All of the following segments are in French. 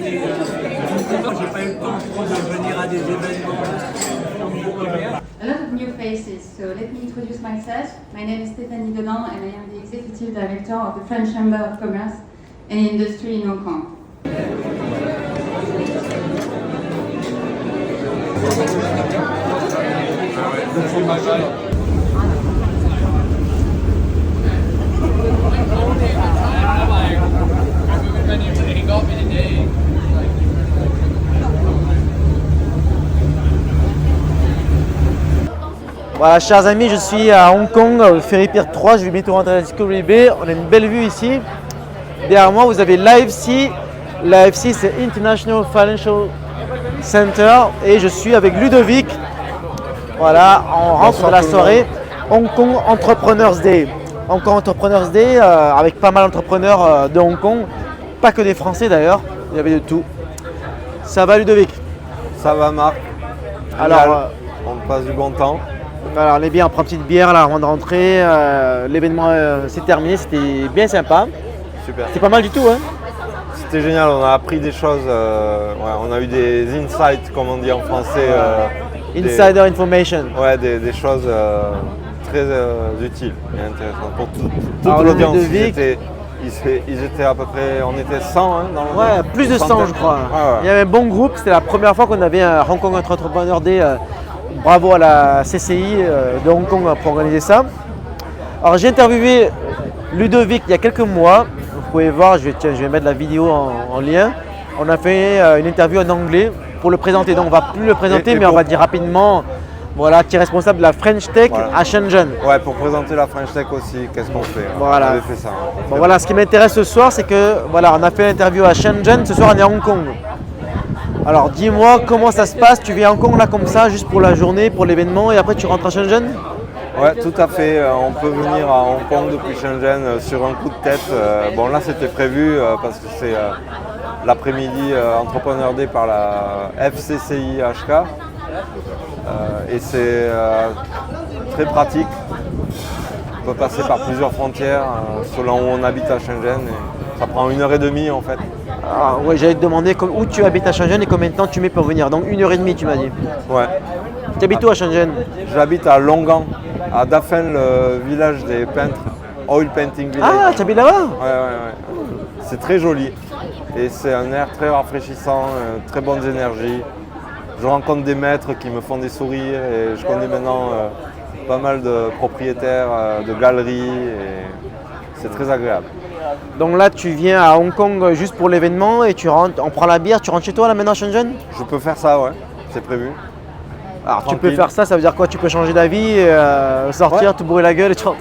j'ai pas eu le temps trop de venir à des événements. A lot of new faces, so let me introduce myself. My name is Stéphanie Delan and I am the Executive Director of the French Chamber of Commerce and Industry in Hong Kong. Voilà, chers amis, je suis à Hong Kong, au Ferry Pier 3, je vais bientôt rentrer à Discovery Bay. On a une belle vue ici. Derrière moi, vous avez l'AFC. L'AFC, c'est International Financial Center. Et je suis avec Ludovic. Voilà, on rentre dans la soirée. Hong Kong Entrepreneurs Day. Hong Kong Entrepreneurs Day, avec pas mal d'entrepreneurs de Hong Kong. Pas que des Français d'ailleurs, il y avait de tout. Ça va Ludovic? Ça va Marc. Alors, on passe du bon temps. alors, on est bien, on prend une petite bière là avant de rentrer. L'événement s'est terminé, c'était bien sympa. Super. C'était pas mal du tout, hein? C'était génial, on a appris des choses. On a eu des insights, comme on dit en français. Insider information. Ouais, des choses très utiles et intéressantes pour toute Alors, l'audience. Ludovic, Ils étaient à peu près, on était 100 hein, dans le ouais, plus de 100 je crois. Ouais, ouais. Il y avait un bon groupe, c'était la première fois qu'on avait un Hong Kong Entrepreneur Day. Bravo à la CCI de Hong Kong pour organiser ça. Alors j'ai interviewé Ludovic il y a quelques mois. Vous pouvez voir, je vais mettre la vidéo en lien. On a fait une interview en anglais pour le présenter. Donc on ne va plus le présenter, mais on va dire rapidement. Voilà, qui est responsable de la French Tech à Shenzhen. Ouais, pour présenter la French Tech aussi, qu'est-ce qu'on fait? Voilà. On avait fait ça. Bon, voilà, ce qui m'intéresse ce soir, c'est que voilà, on a fait l'interview à Shenzhen. Ce soir, on est à Hong Kong. Alors, dis-moi comment ça se passe. Tu viens à Hong Kong là comme ça, juste pour la journée, pour l'événement, et après tu rentres à Shenzhen? Ouais, tout à fait. On peut venir à Hong Kong depuis Shenzhen sur un coup de tête. Bon, là, c'était prévu parce que c'est l'après-midi Entrepreneur Day par la FCCI HK. Et c'est très pratique. On peut passer par plusieurs frontières selon où on habite à Shenzhen. Et ça prend 1h30 en fait. Ah, ouais, j'allais te demander où tu habites à Shenzhen et combien de temps tu mets pour venir. Donc 1h30 tu m'as dit. Ouais. Tu habites où à Shenzhen? J'habite à Longan, à Dafen, le village des peintres, Oil Painting Village. Ah, tu habites là-bas? Ouais. C'est très joli et c'est un air très rafraîchissant, très bonnes énergies. Je rencontre des maîtres qui me font des sourires et je connais maintenant pas mal de propriétaires de galeries et c'est très agréable. Donc là, tu viens à Hong Kong juste pour l'événement et tu rentres, on prend la bière, tu rentres chez toi là maintenant à Shenzhen? Je peux faire ça, ouais, c'est prévu. Alors tu peux Tranquille. faire ça veut dire quoi? Tu peux changer d'avis, sortir, te bourrer la gueule et tu rentres.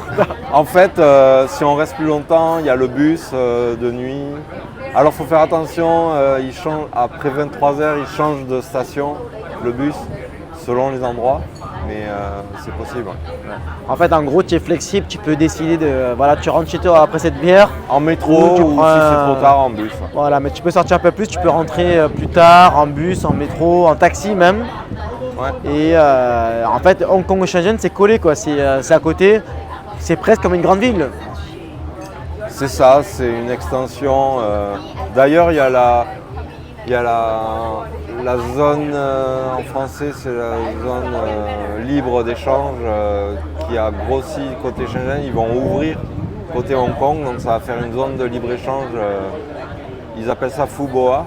En fait, si on reste plus longtemps, il y a le bus de nuit. Alors il faut faire attention, il change, après 23h, il change de station, le bus, selon les endroits, mais c'est possible. En fait, en gros, tu es flexible, tu peux décider de. Voilà, tu rentres chez toi après cette bière. En métro tu ou si prends c'est trop tard, en bus. Voilà, mais tu peux sortir un peu plus, tu peux rentrer plus tard, en bus, en métro, en taxi même. Ouais. Et en fait, Hong Kong et Shenzhen, c'est collé quoi, c'est à côté, c'est presque comme une grande ville. C'est ça, c'est une extension. D'ailleurs, il y a la zone, en français, c'est la zone libre d'échange qui a grossi côté Shenzhen. Ils vont ouvrir côté Hong Kong, donc ça va faire une zone de libre-échange. Ils appellent ça Fuboa.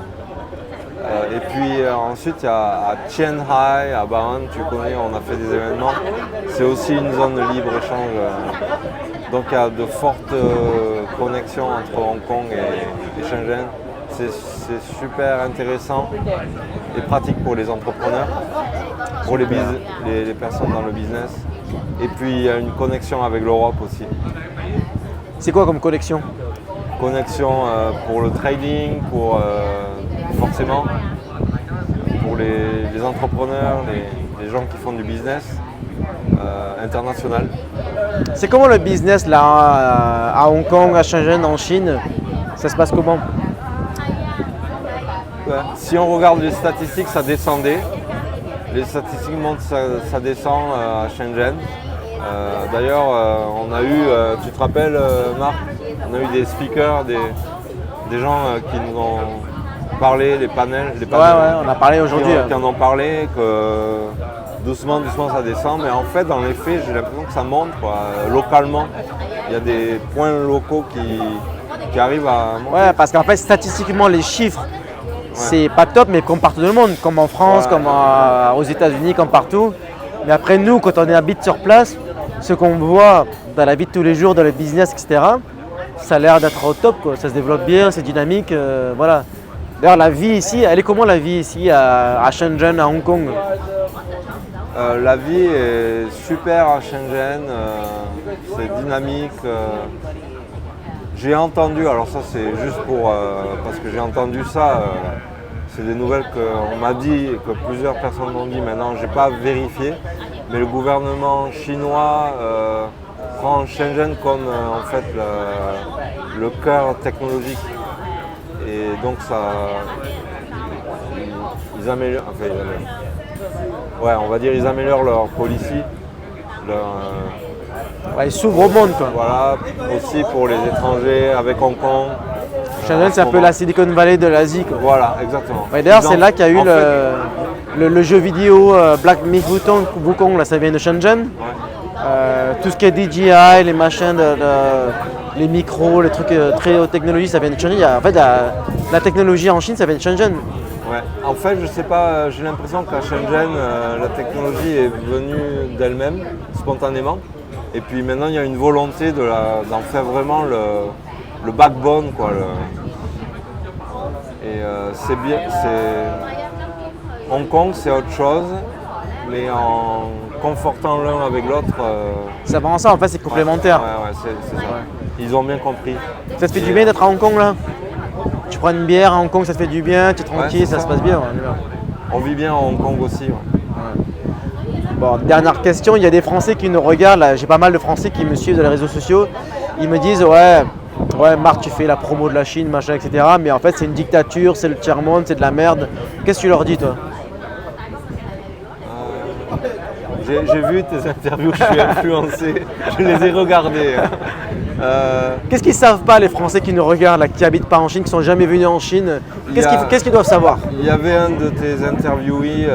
Et puis ensuite, il y a à Qianhai, à Bahan, tu connais, on a fait des événements. C'est aussi une zone de libre-échange. Donc il y a de fortes connexions entre Hong Kong et Shenzhen. C'est super intéressant et pratique pour les entrepreneurs, pour les personnes dans le business. Et puis il y a une connexion avec l'Europe aussi. C'est quoi comme connexion? Connexion pour le trading, forcément, pour les entrepreneurs, les gens qui font du business international. C'est comment le business là à Hong Kong, à Shenzhen, en Chine? Ça se passe comment? Ouais. Si on regarde les statistiques, ça descendait. Les statistiques montrent que ça descend à Shenzhen. D'ailleurs, on a eu, tu te rappelles Marc, on a eu des speakers, des gens qui nous ont parlé, les panels. Ouais, on a parlé aujourd'hui. Qui en ont parlé, que doucement, ça descend. Mais en fait, dans les faits, j'ai l'impression que ça monte quoi, localement. Il y a des points locaux qui arrivent à monter. Ouais, parce qu'en fait, statistiquement, les chiffres, c'est pas top, mais comme partout dans le monde, comme en France, comme aux États-Unis, comme partout. Mais après, nous, quand on habite sur place, ce qu'on voit dans la vie de tous les jours, dans le business, etc., ça a l'air d'être au top, quoi. Ça se développe bien, c'est dynamique, voilà. D'ailleurs, la vie ici, elle est comment la vie ici à Shenzhen, à Hong Kong? La vie est super à Shenzhen, c'est dynamique. J'ai entendu, alors ça c'est juste parce que j'ai entendu ça, c'est des nouvelles qu'on m'a dit, que plusieurs personnes m'ont dit, maintenant je n'ai pas vérifié, mais le gouvernement chinois prend Shenzhen comme en fait le cœur technologique. Et donc ils améliorent, on va dire ils améliorent leur policy, ils s'ouvrent au monde, quoi. Voilà, aussi pour les étrangers avec Hong Kong. Shenzhen, c'est un peu la Silicon Valley de l'Asie, quoi. Voilà, exactement. D'ailleurs, c'est là qu'il y a eu le jeu vidéo Black Myth Wukong, là, ça vient de Shenzhen. Tout ce qui est DJI, les machins, les micros, les trucs très haute technologie, ça vient de Shenzhen. En fait, la technologie en Chine, ça vient de Shenzhen. Ouais. En fait, je sais pas, j'ai l'impression qu'à Shenzhen, la technologie est venue d'elle-même, spontanément. Et puis maintenant, il y a une volonté d'en faire vraiment le backbone, quoi. Et c'est bien. Hong Kong, c'est autre chose, mais en confortant l'un avec l'autre. Ça va ensemble, en fait, c'est complémentaire. Ouais, c'est ça. Ils ont bien compris. Ça te fait du bien d'être à Hong Kong, là? Tu prends une bière à Hong Kong, ça te fait du bien, tu es tranquille, ça se passe bien. On vit bien à Hong Kong aussi. Bon, dernière question, il y a des Français qui nous regardent, là, j'ai pas mal de Français qui me suivent sur les réseaux sociaux. Ils me disent ouais Marc, tu fais la promo de la Chine, machin, etc. Mais en fait c'est une dictature, c'est le tiers-monde, c'est de la merde. Qu'est-ce que tu leur dis, toi? J'ai vu tes interviews, je suis influencé, je les ai regardées. Qu'est-ce qu'ils savent pas, les Français qui nous regardent, là, qui habitent pas en Chine, qui sont jamais venus en Chine? Qu'est-ce qu'ils doivent savoir? Il y avait un de tes interviewés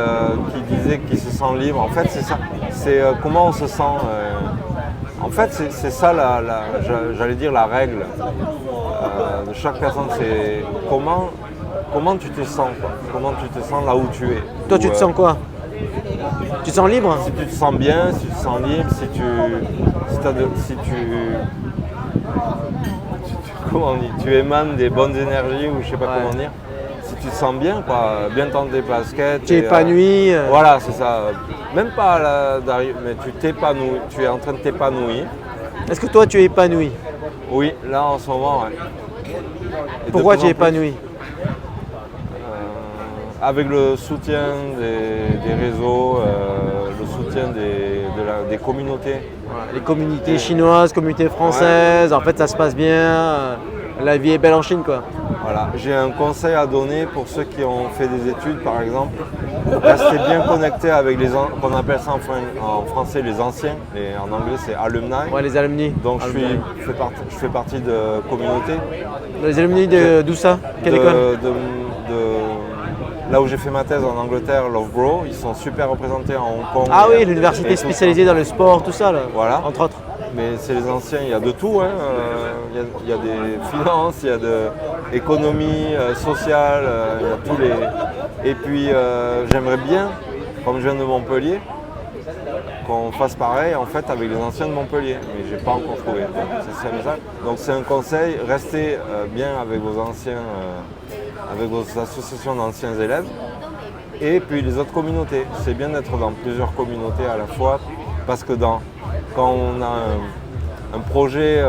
qui disait qu'il se sent libre. En fait, c'est ça. C'est comment on se sent. En fait, c'est ça, j'allais dire, la règle de chaque personne. C'est comment tu te sens, quoi. Comment tu te sens là où tu es. Toi, tu te sens quoi? Tu te sens libre? Si tu te sens bien, si tu te sens libre, tu émanes des bonnes énergies ou je sais pas comment dire. Si tu te sens bien, quoi, bien dans tes baskets. Tu es épanoui. Voilà, c'est ça. Même pas d'arriver, mais tu t'épanouis, tu es en train de t'épanouir. Est-ce que toi tu es épanoui? Oui, là en ce moment, ouais. Pourquoi tu es épanoui? Avec le soutien des réseaux, le soutien des communautés. Les communautés chinoises, communautés françaises, en fait ça se passe bien, la vie est belle en Chine, quoi. Voilà, j'ai un conseil à donner pour ceux qui ont fait des études par exemple. Restez bien connectés avec qu'on appelle ça en français les anciens, en anglais c'est alumni. Ouais, les alumni. Donc je fais partie de communauté. Les alumni d'où ça? Quelle école? Là où j'ai fait ma thèse en Angleterre, Loughborough, ils sont super représentés en Hong Kong. Ah oui, l'université spécialisée dans le sport, tout ça, là. Voilà. Entre autres. Mais c'est les anciens, il y a de tout. Hein. Il y a des finances, il y a de l'économie sociale, il y a tous les. Et puis j'aimerais bien, comme je viens de Montpellier, qu'on fasse pareil en fait avec les anciens de Montpellier. Mais j'ai pas encore trouvé. Donc c'est un conseil, restez bien avec vos anciens. Avec vos associations d'anciens élèves et puis les autres communautés. C'est bien d'être dans plusieurs communautés à la fois parce que quand on a un projet,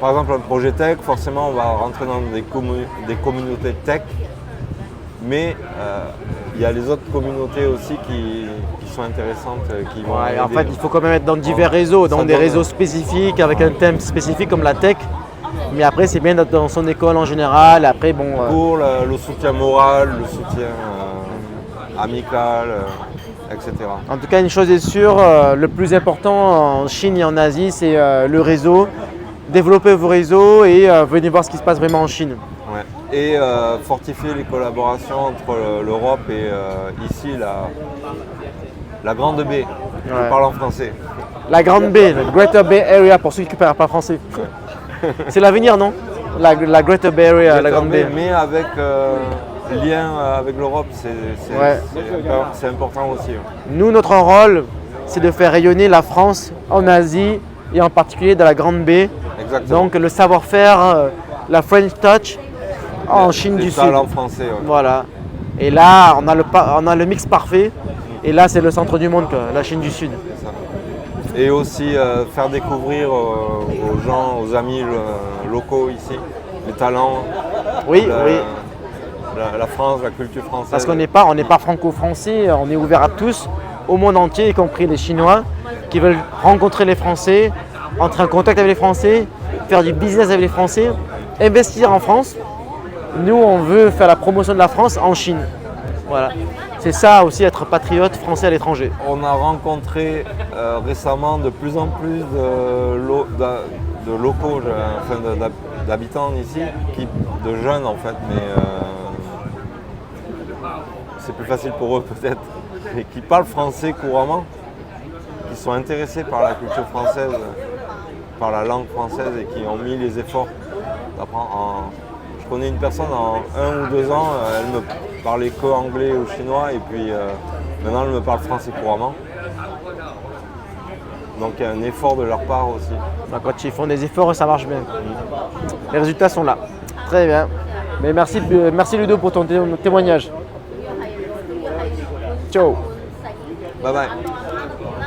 par exemple un projet tech, forcément on va rentrer dans des communautés tech, mais il y a les autres communautés aussi qui sont intéressantes. Qui vont en fait, il faut quand même être dans divers réseaux, dans des réseaux spécifiques avec un thème spécifique comme la tech. Mais après, c'est bien d'être dans son école en général. Après, bon. Pour le soutien moral, le soutien amical, etc. En tout cas, une chose est sûre, le plus important en Chine et en Asie, c'est le réseau. Développez vos réseaux et venez voir ce qui se passe vraiment en Chine. Ouais. et fortifier les collaborations entre l'Europe et ici la Grande Baie. Je parle en français. La Grande Baie, la Greater Bay Area pour ceux qui ne parlent pas français. C'est l'avenir, non? La Greater Bay Area, la Grande Baie. Mais avec lien avec l'Europe, c'est important aussi. Nous, notre rôle, c'est de faire rayonner la France en Asie et en particulier dans la Grande Baie. Exactement. Donc le savoir-faire, la French touch en Chine du Sud. En français. Ouais. Voilà. Et là, on a le mix parfait. Et là, c'est le centre du monde, quoi, la Chine du Sud. Ça. Et aussi faire découvrir aux gens, aux amis locaux ici, les talents. Oui, oui. La France, la culture française. Parce qu'on n'est pas franco-français, on est ouvert à tous, au monde entier, y compris les Chinois, qui veulent rencontrer les Français, entrer en contact avec les Français, faire du business avec les Français, investir en France. Nous, on veut faire la promotion de la France en Chine. Voilà. C'est ça aussi, être patriote français à l'étranger. On a rencontré récemment de plus en plus de locaux, enfin d'habitants ici, de jeunes en fait, mais c'est plus facile pour eux peut-être, et qui parlent français couramment, qui sont intéressés par la culture française, par la langue française et qui ont mis les efforts d'apprendre. Je connais une personne en 1 ou 2 ans, elle me parlait que anglais ou chinois et puis maintenant elle me parle français couramment. Donc il y a un effort de leur part aussi. Quand ils font des efforts, ça marche bien. Les résultats sont là. Très bien. Mais merci Ludo pour ton témoignage. Ciao. Bye bye.